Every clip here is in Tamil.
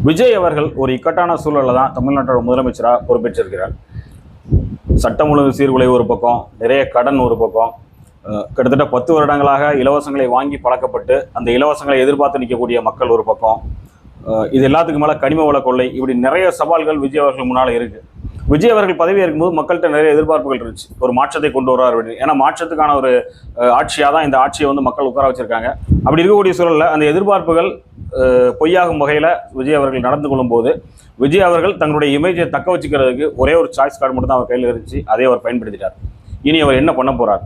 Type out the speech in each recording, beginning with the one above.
விஜய் அவர்கள் ஒரு இக்கட்டான சூழலில் தான் தமிழ்நாட்டோட முதலமைச்சராக பொறுப்பேற்றிருக்கிறார். சட்டம் ஒழுங்கு சீர்குலைவு ஒரு பக்கம், நிறைய கடன் ஒரு பக்கம், கிட்டத்தட்ட 10 வருடங்களாக இலவசங்களை வாங்கி பழக்கப்பட்டு அந்த இலவசங்களை எதிர்பார்த்து நிற்கக்கூடிய மக்கள் ஒரு பக்கம், இது எல்லாத்துக்கு மேலே கனிம வள கொள்ளை, இப்படி நிறைய சவால்கள் விஜய் அவர்கள் முன்னால் இருக்குது. விஜய் அவர்கள் பதவி இருக்கும்போது மக்கள்கிட்ட நிறைய எதிர்பார்ப்புகள் இருந்துச்சு, ஒரு மாற்றத்தை கொண்டு வருவார் அப்படின்னு. ஏன்னா மாற்றத்துக்கான ஒரு ஆட்சியாக தான் இந்த ஆட்சியை வந்து மக்கள் உட்கார வச்சிருக்காங்க. அப்படி இருக்கக்கூடிய சூழலில் அந்த எதிர்பார்ப்புகள் பொய்யாகும் வகையில் விஜய் அவர்கள் நடந்து கொள்ளும்போது விஜய் அவர்கள் தங்களுடைய இமேஜை தக்க வச்சுக்கிறதுக்கு ஒரே ஒரு சாய்ஸ் கார்டு மட்டும் தான் அவர் கையில் இருந்துச்சு. அதே அவர் பயன்படுத்திட்டார். இனி அவர் என்ன பண்ண போறார்,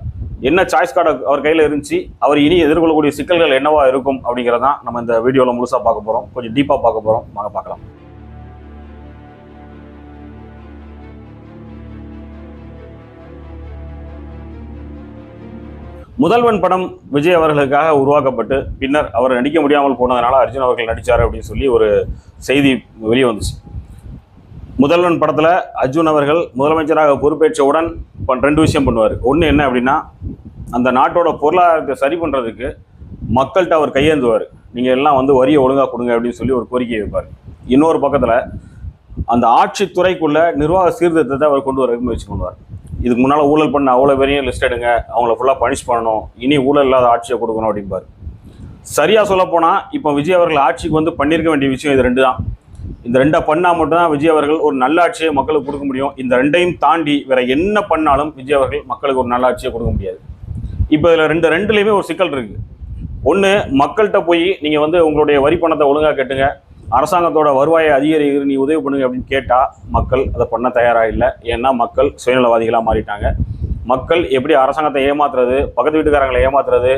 என்ன சாய்ஸ் கார்டு அவர் கையில் இருந்துச்சு, அவர் இனி எதிர்கொள்ளக்கூடிய சிக்கல்கள் என்னவா இருக்கும் அப்படிங்கிறதான் நம்ம இந்த வீடியோவில் முழுசாக பார்க்க போகிறோம். கொஞ்சம் டீப்பாக பார்க்க போகிறோம், வாங்க பார்க்கலாம். முதல்வன் படம் விஜய் அவர்களுக்காக உருவாக்கப்பட்டு பின்னர் அவர் நடிக்க முடியாமல் போனதுனால அர்ஜுன் அவர்கள் நடித்தார் அப்படின்னு சொல்லி ஒரு செய்தி வெளியே வந்துச்சு. முதல்வன் படத்தில் அர்ஜுன் அவர்கள் முதலமைச்சராக பொறுப்பேற்றவுடன் 2 விஷயம் பண்ணுவார். ஒன்று என்ன அப்படின்னா, அந்த நாட்டோட பொருளாதாரத்தை சரி பண்ணுறதுக்கு மக்கள்கிட்ட அவர் கையேந்துவார். நீங்கள் எல்லாம் வந்து வரியை ஒழுங்காக கொடுங்க அப்படின்னு சொல்லி ஒரு கோரிக்கை வைப்பார். இன்னொரு பக்கத்தில் அந்த ஆட்சித்துறைக்குள்ள நிர்வாக சீர்திருத்தத்தை அவர் கொண்டு வர முயற்சி பண்ணுவார். இதுக்கு முன்னால் ஊழல் பண்ண அவ்வளோ பெரிய லிஸ்ட் எடுங்க, அவங்கள ஃபுல்லாக பனிஷ் பண்ணணும், இனி ஊழல் இல்லாத ஆட்சியை கொடுக்கணும் அப்படிம்பார். சரியாக சொல்லப்போனால் இப்போ விஜய் அவர்கள் ஆட்சிக்கு வந்து பண்ணியிருக்க வேண்டிய விஷயம் இது 2 தான். இந்த 2 பண்ணால் மட்டும்தான் விஜய் அவர்கள் ஒரு நல்ல ஆட்சியை மக்களுக்கு கொடுக்க முடியும். இந்த 2ஐயும் தாண்டி வேற என்ன பண்ணாலும் விஜய் அவர்கள் மக்களுக்கு ஒரு நல்ல ஆட்சியை கொடுக்க முடியாது. இப்போ இதில் ரெண்டுலேயுமே ஒரு சிக்கல் இருக்குது. ஒன்று, மக்கள்கிட்ட போய் நீங்கள் வந்து உங்களுடைய வரி பணத்தை ஒழுங்காக கட்டுங்க, அரசாங்கத்தோட வருவாயை அதிகரிக்க நீ உதவி பண்ணுங்க அப்படின்னு கேட்டால் மக்கள் அதை பண்ண தயாராக இல்லை. ஏன்னா மக்கள் சுயநலவாதிகளாக மாறிட்டாங்க. மக்கள் எப்படி அரசாங்கத்தை ஏமாத்துறது, பக்கத்து வீட்டுக்காரங்களை ஏமாத்துறது,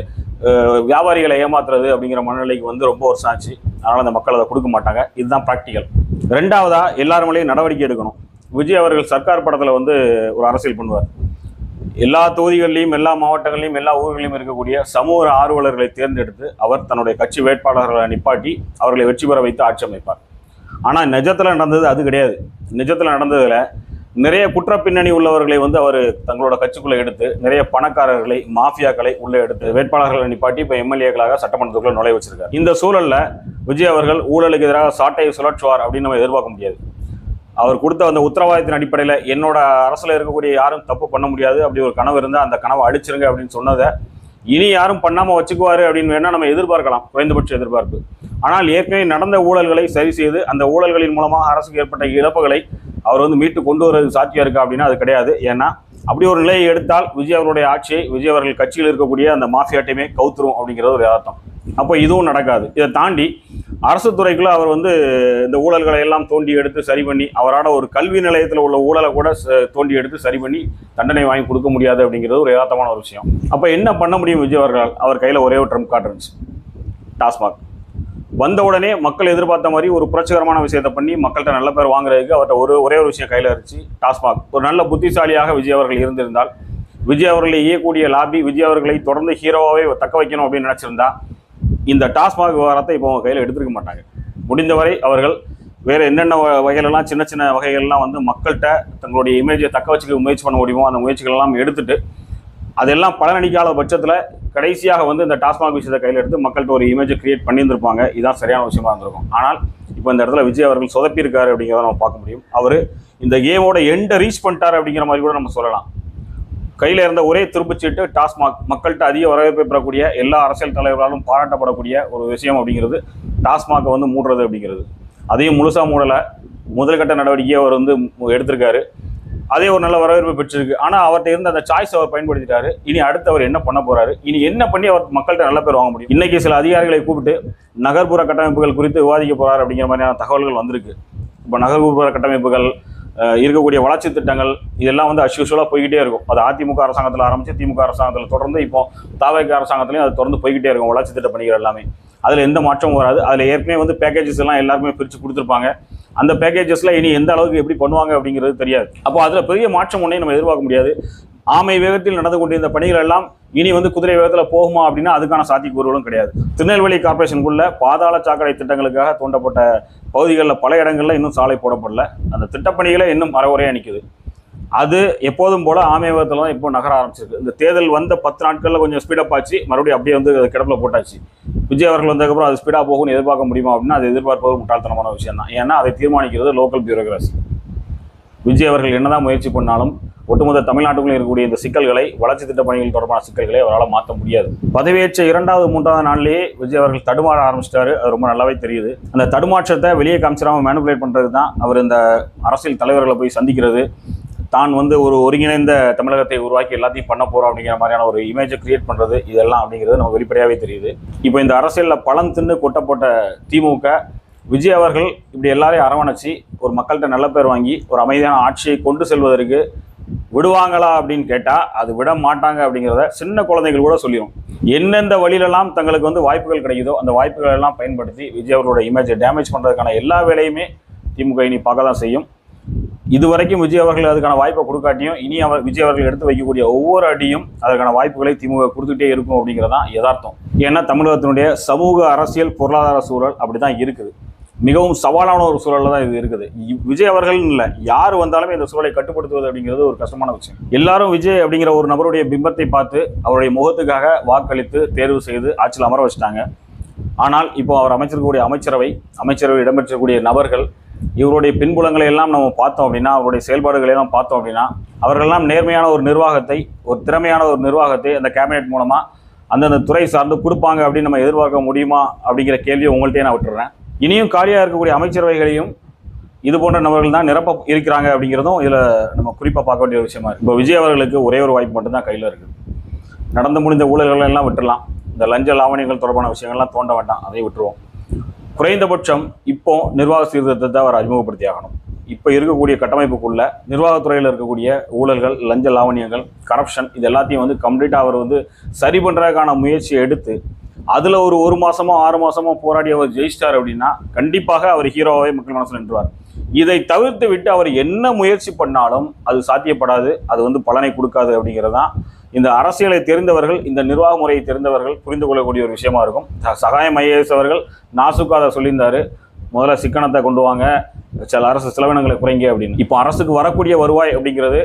வியாபாரிகளை ஏமாத்துறது அப்படிங்கிற மனநிலைக்கு வந்து ரொம்ப வருஷம் ஆச்சு. அதனால் அந்த மக்கள் அதை கொடுக்க மாட்டாங்க. இதுதான் ப்ராக்டிக்கல். 2வதாக எல்லாருமேலேயும் நடவடிக்கை எடுக்கணும். விஜய் அவர்கள் சர்க்கார் படத்தில் வந்து ஒரு அரசியல் பண்ணுவார். எல்லா தொகுதிகளிலையும், எல்லா மாவட்டங்களிலும், எல்லா ஊர்களிலும் இருக்கக்கூடிய சமூக ஆர்வலர்களை தேர்ந்தெடுத்து அவர் தன்னுடைய கட்சி வேட்பாளர்களை நிப்பாட்டி அவர்களை வெற்றி பெற வைத்து ஆட்சி அமைப்பார். ஆனால் நிஜத்தில் நடந்தது அது கிடையாது. நிஜத்தில் நடந்ததில் நிறைய குற்ற பின்னணி உள்ளவர்களை வந்து அவர் தங்களோட கட்சிக்குள்ளே எடுத்து, நிறைய பணக்காரர்களை, மாஃபியாக்களை உள்ளே எடுத்து வேட்பாளர்களை நிப்பாட்டி இப்போ எம்எல்ஏக்களாக சட்டமன்றத்துக்குள்ள நுழைய வச்சிருக்காரு. இந்த சூழலில் விஜய் அவர்கள் ஊழலுக்கு எதிராக சாட்டையை சுழற்றுவார் அப்படின்னு நம்ம எதிர்பார்க்க முடியாது. அவர் கொடுத்த அந்த உத்தரவாதத்தின் அடிப்படையில் என்னோட அரசில் இருக்கக்கூடிய யாரும் தப்பு பண்ண முடியாது, அப்படி ஒரு கனவு இருந்தால் அந்த கனவை அடிச்சிருங்க அப்படின்னு சொன்னதை இனி யாரும் பண்ணாமல் வச்சுக்குவாரு அப்படின்னு வேணால் நம்ம எதிர்பார்க்கலாம், குறைந்தபட்ச எதிர்பார்ப்பு. ஆனால் ஏற்கனவே நடந்த ஊழல்களை சரி செய்து அந்த ஊழல்களின் மூலமாக அரசுக்கு ஏற்பட்ட இழப்புகளை அவர் வந்து மீட்டு கொண்டு வருவது சாத்தியம் இருக்கா அப்படின்னா அது கிடையாது. ஏன்னா அப்படி ஒரு நிலையை எடுத்தால் விஜய் அவருடைய ஆட்சியை, விஜய் அவர்கள் கட்சியில் இருக்கக்கூடிய அந்த மாஃபியாட்டையுமே கவுத்துரும் அப்படிங்கிறது ஒரு யதார்த்தம். அப்போ இதுவும் நடக்காது. இதை தாண்டி அரசு துறைக்குள்ள அவர் வந்து இந்த ஊழல்களை எல்லாம் தோண்டி எடுத்து சரி பண்ணி, அவரோட ஒரு கல்வி நிலையத்தில் உள்ள ஊழலை கூட தோண்டி எடுத்து சரி பண்ணி தண்டனை வாங்கி கொடுக்க முடியாது அப்படிங்கிறது ஒரு யதார்த்தமான ஒரு விஷயம். அப்போ என்ன பண்ண முடியும் விஜய் அவர்களால்? அவர் கையில் ஒரே ஒரு ட்ரம்ப் கார்டு இருந்துச்சு, டாஸ்மாக். வந்த உடனே மக்கள் எதிர்பார்த்த மாதிரி ஒரு புரட்சிகரமான விஷயத்தை பண்ணி மக்கள்கிட்ட நல்ல பேர் வாங்குறதுக்கு அவர்கிட்ட ஒரே ஒரு விஷயம் கையில் இருந்துச்சு, டாஸ்மாக். ஒரு நல்ல புத்திசாலியாக விஜய் அவர்கள் இருந்திருந்தால், விஜய் அவர்களை இயக்கக்கூடிய லாபி விஜய் அவர்களை தொடர்ந்து ஹீரோவாகவே தக்க வைக்கணும் அப்படின்னு நினச்சிருந்தா இந்த டாஸ்மாக் விவகாரத்தை இப்போ அவங்க கையில் எடுத்துருக்க மாட்டாங்க. முடிந்தவரை அவர்கள் வேறு என்னென்ன வகைகளெல்லாம், சின்ன சின்ன வகைகள்லாம் வந்து மக்கள்கிட்ட தங்களுடைய இமேஜை தக்க வச்சுக்க முயற்சி பண்ண முடியுமோ அந்த முயற்சிகளெல்லாம் எடுத்துட்டு அதெல்லாம் பலனடிக்காத பட்சத்தில் கடைசியாக வந்து இந்த டாஸ்மாக் விஷயத்தை கையில் எடுத்து மக்கள்கிட்ட ஒரு இமேஜை கிரியேட் பண்ணியிருந்திருப்பாங்க. இதுதான் சரியான விஷயமா இருந்திருக்கும். ஆனால் இப்போ இந்த இடத்துல விஜய் அவர்கள் சொதப்பியிருக்காரு அப்படிங்கிறத நம்ம பார்க்க முடியும். அவர் இந்த கேமோட எண்டை ரீச் பண்ணிட்டார் அப்படிங்கிற மாதிரி கூட நம்ம சொல்லலாம். கையில் இருந்த ஒரே திருப்புச்சீட்டு டாஸ்மாக். மக்கள்கிட்ட அதிக வரவேற்பை பெறக்கூடிய, எல்லா அரசியல் தலைவர்களாலும் பாராட்டப்படக்கூடிய ஒரு விஷயம் அப்படிங்கிறது டாஸ்மாகை வந்து மூடுறது அப்படிங்கிறது. அதையும் முழுசாக மூடலை, முதல்கட்ட நடவடிக்கையை அவர் வந்து எடுத்திருக்காரு. அதே ஒரு நல்ல வரவேற்பு பெற்றிருக்கு. ஆனால் அவர்கிட்ட இருந்த அந்த சாய்ஸ் அவர் பயன்படுத்திட்டாரு. இனி அடுத்து அவர் என்ன பண்ண போறாரு, இனி என்ன பண்ணி அவர் மக்கள்கிட்ட நல்ல பேர் வாங்க முடியும்? இன்னைக்கு சில அதிகாரிகளை கூப்பிட்டு நகர்ப்புற கட்டமைப்புகள் குறித்து விவாதிக்க போறாரு அப்படிங்கிற மாதிரியான தகவல்கள் வந்திருக்கு. இப்போ நகர்ப்புற கட்டமைப்புகள், இருக்கக்கூடிய வளர்ச்சி திட்டங்கள், இதெல்லாம் வந்து அஷ்யூஷுவலாக போய்கிட்டே இருக்கும். அது அதிமுக அரசாங்கத்தில் ஆரம்பித்து திமுக அரசாங்கத்தில் தொடர்ந்து இப்போ தாவேக அரசாங்கத்திலையும் அது தொடர்ந்து போய்கிட்டே இருக்கும். வளர்ச்சி திட்ட பணிகள் எல்லாமே அதில் எந்த மாற்றமும் வராது. அதில் ஏற்கனவே வந்து பேக்கேஜஸ் எல்லாம் எல்லாருமே பிரித்து கொடுத்துருப்பாங்க. அந்த பேக்கேஜஸில் இனி எந்த அளவுக்கு எப்படி பண்ணுவாங்க அப்படிங்கிறது தெரியாது. அப்போ அதில் பெரிய மாற்றம் ஒன்றே நம்ம எதிர்பார்க்க முடியாது. ஆமை வேகத்தில் நடந்து கொண்டிருந்த பணிகள் எல்லாம் இனி வந்து குதிரை வேகத்தில் போகுமா அப்படின்னா அதுக்கான சாத்தியக்கூறுகளும் கிடையாது. திருநெல்வேலி கார்பரேஷனுக்குள்ள பாதாள சாக்கடை திட்டங்களுக்காக தோண்டப்பட்ட பகுதிகளில் பல இடங்களில் இன்னும் சாலை போடப்படல. அந்த திட்டப்பணிகளை இன்னும் அறகுறையாக நிற்குது. அது எப்போதும் போல ஆமையகத்தில் தான் இப்போ நகர ஆரம்பிச்சிருக்கு. இந்த தேர்தல் வந்த 10 நாட்களில் கொஞ்சம் ஸ்பீடப் ஆச்சு, மறுபடியும் அப்படியே வந்து அது கிடப்பில் போட்டாச்சு. விஜய் அவர்கள் வந்ததுக்கப்புறம் அது ஸ்பீடாக போகும்னு எதிர்பார்க்க முடியுமா அப்படின்னா அது எதிர்பார்ப்பது முட்டாள்தனமான விஷயம் தான். ஏன்னா அதை தீர்மானிக்கிறது லோக்கல் பியூரோகிராசி. விஜய் அவர்கள் என்னதான் முயற்சி பண்ணாலும் ஒட்டுமொத்த தமிழ்நாட்டுக்குள்ள இருக்கக்கூடிய இந்த சிக்கல்களை, வளர்ச்சி திட்ட பணிகள் தொடர்பான சிக்கல்களை அவரால் மாற்ற முடியாது. பதவியேற்ற 2வது 3வது நாள்லேயே விஜய் அவர்கள் தடுமாற ஆரம்பிச்சிட்டாரு. அது ரொம்ப நல்லாவே தெரியுது. அந்த தடுமாற்றத்தை வெளியே காமிச்சிடாம மேனிபுலேட் பண்ணுறது தான் அவர் இந்த அரசியல் தலைவர்களை போய் சந்திக்கிறது, தான் வந்து ஒரு ஒருங்கிணைந்த தமிழகத்தை உருவாக்கி எல்லாத்தையும் பண்ண போகிறோம் அப்படிங்கிற மாதிரியான ஒரு இமேஜை கிரியேட் பண்ணுறது, இதெல்லாம் அப்படிங்கிறது நமக்கு வெளிப்படையாகவே தெரியுது. இப்போ இந்த அரசியலில் பழம் தின்னு கொட்டப்பட்ட திமுக, விஜய் அவர்கள் இப்படி எல்லாரையும் அரவணைச்சி ஒரு மக்கள்கிட்ட நல்ல பேர் வாங்கி ஒரு அமைதியான ஆட்சியை கொண்டு செல்வதற்கு விடுவாங்களா அப்படின்னு கேட்டால் அது விட மாட்டாங்க அப்படிங்கிறத சின்ன குழந்தைகள் கூட சொல்லிடும். எந்தெந்த வழியிலெல்லாம் தங்களுக்கு வந்து வாய்ப்புகள் கிடைக்குதோ அந்த வாய்ப்புகள் எல்லாம் பயன்படுத்தி விஜய் அவர்களோட இமேஜை டேமேஜ் பண்ணுறதுக்கான எல்லா வேலையுமே திமுக இனி பார்க்க தான் செய்யும். இதுவரைக்கும் விஜய் அவர்கள் அதுக்கான வாய்ப்பை கொடுக்காட்டியும் இனி விஜய் அவர்கள் எடுத்து வைக்கக்கூடிய ஒவ்வொரு அடியும் அதற்கான வாய்ப்புகளை திமுக கொடுத்துட்டே இருக்கும் அப்படிங்கிறதான் யதார்த்தம். ஏன்னா தமிழகத்தினுடைய சமூக அரசியல் பொருளாதார சூழல் அப்படி தான் இருக்குது. மிகவும் சவாலான ஒரு சூழலில் தான் இது இருக்குது. விஜய் அவர்கள் இல்லை, யார் வந்தாலுமே இந்த சூழலை கட்டுப்படுத்துவது அப்படிங்கிறது ஒரு கஷ்டமான விஷயம். எல்லாரும் விஜய் அப்படிங்கிற ஒரு நபருடைய பிம்பத்தை பார்த்து அவருடைய முகத்துக்காக வாக்களித்து தேர்வு செய்து ஆட்சியில் அமர வச்சுட்டாங்க. ஆனால் இப்போ அவர் அமைச்சிருக்கக்கூடிய அமைச்சரவை இடம்பெற்றக்கூடிய நபர்கள், இவருடைய பின்புலங்களை எல்லாம் நம்ம பார்த்தோம் அப்படின்னா, அவருடைய செயல்பாடுகளை எல்லாம் பார்த்தோம் அப்படின்னா, அவர்களெல்லாம் நேர்மையான ஒரு நிர்வாகத்தை, ஒரு திறமையான ஒரு நிர்வாகத்தை அந்த கேபினெட் மூலமாக அந்தந்த துறை சார்ந்து கொடுப்பாங்க அப்படின்னு நம்ம எதிர்பார்க்க முடியுமா அப்படிங்கிற கேள்வியை உங்கள்கிட்டயே நான் விட்டுறேன். இனியும் காலியாக இருக்கக்கூடிய அமைச்சரவைகளையும் இது போன்ற நபர்கள் தான் நிரப்ப இருக்கிறாங்க அப்படிங்கிறதும் இதில் நம்ம குறிப்பாக பார்க்க வேண்டிய விஷயமா இருக்குது. இப்போ விஜய் அவர்களுக்கு ஒரே ஒரு வாய்ப்பு மட்டும்தான் கையில் இருக்குது. நடந்து முடிந்த ஊழல்கள் எல்லாம் விட்டுடலாம், இந்த லஞ்ச லாவணியங்கள் தொடர்பான விஷயங்கள்லாம் தோண்ட வேண்டாம், அதை விட்டுருவோம். குறைந்தபட்சம் இப்போ நிர்வாக சீர்திருத்தத்தை அவர் அறிமுகப்படுத்தி ஆகணும். இப்போ இருக்கக்கூடிய கட்டமைப்புக்குள்ள நிர்வாகத்துறையில் இருக்கக்கூடிய ஊழல்கள், லஞ்ச லாவணியங்கள், கரப்ஷன், இது எல்லாத்தையும் வந்து கம்ப்ளீட்டாக அவர் வந்து சரி பண்ணுறதுக்கான முயற்சியை எடுத்து அதில் ஒரு 1 மாதமோ 6 மாதமோ போராடி அவர் ஜெயிச்சிட்டார் அப்படின்னா கண்டிப்பாக அவர் ஹீரோவாகவே மக்கள் மனசில் நின்றுவார். இதை தவிர்த்து விட்டு அவர் என்ன முயற்சி பண்ணாலும் அது சாத்தியப்படாது, அது வந்து பலனை கொடுக்காது அப்படிங்கிறது தான் இந்த அரசியலை தெரிந்தவர்கள், இந்த நிர்வாக முறையை தெரிந்தவர்கள் புரிந்து கொள்ளக்கூடிய ஒரு விஷயமா இருக்கும். சகாயம் ஐஏஎஸ் அவர்கள் நாசுக்காக அதை சொல்லியிருந்தாரு, முதல்ல சிக்கனத்தை கொண்டு வாங்க, சில அரசு செலவினங்களை குறைங்க அப்படின்னு. இப்போ அரசுக்கு வரக்கூடிய வருவாய் அப்படிங்கிறது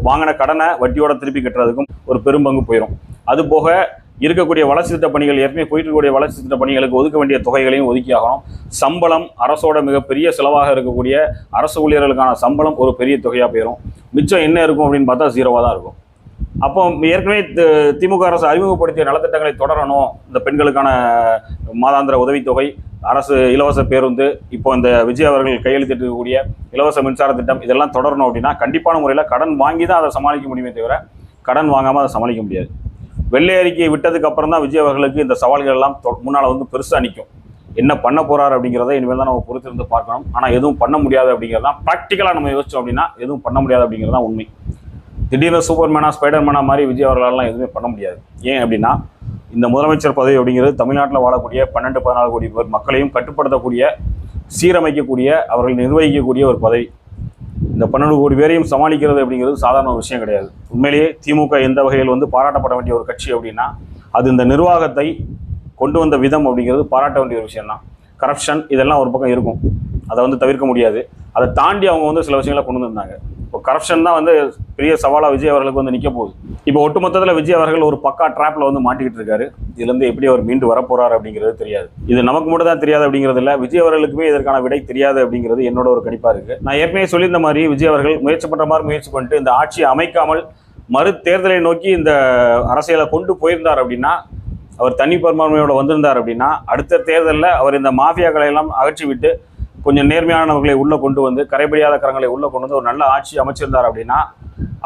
வாங்கின கடனை வட்டியோட திருப்பி கட்டுறதுக்கும் ஒரு பெரும்பங்கு போயிடும். அது போக இருக்கக்கூடிய வளர்ச்சி திட்ட பணிகள், ஏற்கனவே போயிட்டு இருக்கக்கூடிய வளர்ச்சி திட்ட பணிகளுக்கு ஒதுக்க வேண்டிய தொகைகளையும் ஒதுக்கி ஆகணும். சம்பளம், அரசோட மிகப்பெரிய செலவாக இருக்கக்கூடிய அரசு ஊழியர்களுக்கான சம்பளம் ஒரு பெரிய தொகையாக போயிடும். மிச்சம் என்ன இருக்கும் அப்படின்னு பார்த்தா 0வாக தான் இருக்கும். அப்போ ஏற்கனவே திமுக அரசு அறிமுகப்படுத்திய நலத்திட்டங்களை தொடரணும். இந்த பெண்களுக்கான மாதாந்திர உதவித்தொகை, அரசு இலவச பேருந்து, இப்போ இந்த விஜய் அவர்கள் கையெழுத்திட்டிருக்கக்கூடிய இலவச மின்சார திட்டம், இதெல்லாம் தொடரணும் அப்படின்னா கண்டிப்பான முறையில் கடன் வாங்கி தான் அதை சமாளிக்க முடியுமே தவிர கடன் வாங்காமல் அதை சமாளிக்க முடியாது. வெள்ளை அறிக்கையை விட்டதுக்கு அப்புறம் தான் விஜய் அவர்களுக்கு இந்த சவால்கள் எல்லாம் முன்னால் வந்து பெருசாக நிற்கும். என்ன பண்ண போகிறார் அப்படிங்கிறத இனிமேல் தான் நம்ம பொறுத்திருந்து பார்க்கணும். ஆனால் எதுவும் பண்ண முடியாது அப்படிங்கிறது தான் ப்ராக்டிக்கலாக நம்ம யோசிச்சோம் அப்படின்னா எதுவும் பண்ண முடியாது அப்படிங்கிறது தான் உண்மை. திடீர்னு சூப்பர்மேனா ஸ்பைடர்மேனா மாதிரி விஜய் அவர்களாலாம் எதுவுமே பண்ண முடியாது. ஏன் அப்படின்னா இந்த முதலமைச்சர் பதவி அப்படிங்கிறது தமிழ்நாட்டில் வாழக்கூடிய 12-14 கோடி பேர் மக்களையும் கட்டுப்படுத்தக்கூடிய, சீரமைக்கக்கூடிய, அவர்கள் நிர்வகிக்கக்கூடிய ஒரு பதவி. இந்த 12 கோடி பேரையும் சமாளிக்கிறது அப்படிங்கிறது சாதாரண ஒரு விஷயம் கிடையாது. உண்மையிலேயே திமுக எந்த வகையில் வந்து பாராட்டப்பட வேண்டிய ஒரு கட்சி அப்படின்னா அது இந்த நிர்வாகத்தை கொண்டு வந்த விதம் அப்படிங்கிறது பாராட்ட வேண்டிய ஒரு விஷயம் தான். கரப்ஷன் இதெல்லாம் ஒரு பக்கம் இருக்கும், அதை வந்து தவிர்க்க முடியாது. அதை தாண்டி அவங்க வந்து சில விஷயங்களை கொண்டு வந்தாங்க. இப்போ கரப்ஷன் தான் வந்து பெரிய சவாலாக விஜய் அவர்களுக்கு வந்து நிற்க போகுது. இப்போ ஒட்டுமொத்தத்தில் விஜய் அவர்கள் ஒரு பக்கா ட்ராப்பில் வந்து மாட்டிக்கிட்டு இருக்காரு. இதுலேருந்து எப்படி அவர் மீண்டு வரப்போறாரு அப்படிங்கிறது தெரியாது. இது நமக்கு மட்டும் தான் தெரியாது அப்படிங்கிறது இல்லை, விஜய் அவர்களுக்குமே இதற்கான விடை தெரியாது அப்படிங்கிறது என்னோட ஒரு கணிப்பாக இருக்குது. நான் ஏற்கனவே சொல்லியிருந்த மாதிரி விஜய் அவர்கள் முயற்சி பண்ணுற மாதிரி முயற்சி பண்ணிட்டு இந்த ஆட்சியை அமைக்காமல் மறு தேர்தலை நோக்கி இந்த அரசியலை கொண்டு போயிருந்தார் அப்படின்னா, அவர் தனி பெரும்பான்மையோட வந்திருந்தார் அப்படின்னா அடுத்த தேர்தலில் அவர் இந்த மாஃபியாக்களை எல்லாம் அகற்றி விட்டு கொஞ்சம் நேர்மையானவர்களை உள்ளே கொண்டு வந்து, கரைபடியாத கரங்களை உள்ளே கொண்டு வந்து ஒரு நல்ல ஆட்சி அமைச்சிருந்தார் அப்படின்னா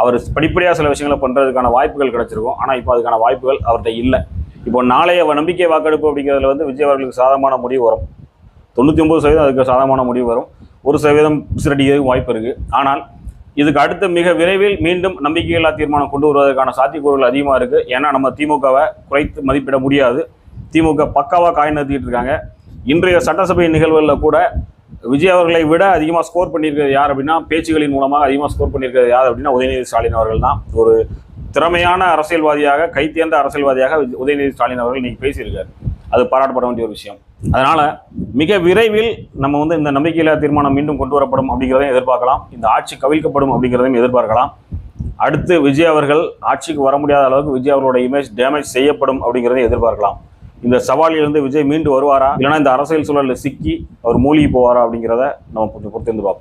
அவர் படிப்படியாக சில விஷயங்களை பண்ணுறதுக்கான வாய்ப்புகள் கிடைச்சிருக்கும். ஆனால் இப்போ அதுக்கான வாய்ப்புகள் அவர்கிட்ட இல்லை. இப்போ நாளைய நம்பிக்கை வாக்கெடுப்பு அப்படிங்கிறதுல வந்து விஜய் அவர்களுக்கு சாதகமான முடிவு வரும். 99% அதுக்கு சாதகமான முடிவு வரும். 1% சிறடிக்கிறதுக்கு வாய்ப்பு இருக்குது. ஆனால் இதுக்கு அடுத்து மிக விரைவில் மீண்டும் நம்பிக்கையில்லா தீர்மானம் கொண்டு வருவதற்கான சாத்தியக்கூறுகள் அதிகமாக இருக்குது. ஏன்னா நம்ம திமுகவை குறைத்து மதிப்பிட முடியாது. திமுக பக்காவாக காய் நிறுத்திட்டு இருக்காங்க. இன்றைய சட்டசபை நிகழ்வுகளில் கூட விஜய் அவர்களை விட அதிகமாக ஸ்கோர் பண்ணியிருக்கிறது யார் அப்படின்னா, பேச்சுகளின் மூலமாக அதிகமாக ஸ்கோர் பண்ணியிருக்கிறது யார் அப்படின்னா உதயநிதி ஸ்டாலின் அவர்கள் தான். ஒரு திறமையான அரசியல்வாதியாக, கைத்தேர்ந்த அரசியல்வாதியாக உதயநிதி ஸ்டாலின் அவர்கள் இன்னைக்கு பேசியிருக்காரு. அது பாராட்டப்பட வேண்டிய ஒரு விஷயம். அதனால் மிக விரைவில் நம்ம வந்து இந்த நம்பிக்கையில்லா தீர்மானம் மீண்டும் கொண்டு வரப்படும் அப்படிங்கிறதையும் எதிர்பார்க்கலாம். இந்த ஆட்சி கவிழ்க்கப்படும் அப்படிங்கிறதையும் எதிர்பார்க்கலாம். அடுத்து விஜய் அவர்கள் ஆட்சிக்கு வர முடியாத அளவுக்கு விஜய் அவர்களோட இமேஜ் டேமேஜ் செய்யப்படும் அப்படிங்கிறதையும் எதிர்பார்க்கலாம். இந்த சவாலிலிருந்து விஜய் மீண்டு வருவாரா, இல்லைனா இந்த அரசியல் சூழலில் சிக்கி அவர் மூழ்கி போவாரா அப்படிங்கிறத நம்ம கொஞ்சம் பொறுத்திருந்து பார்ப்போம்.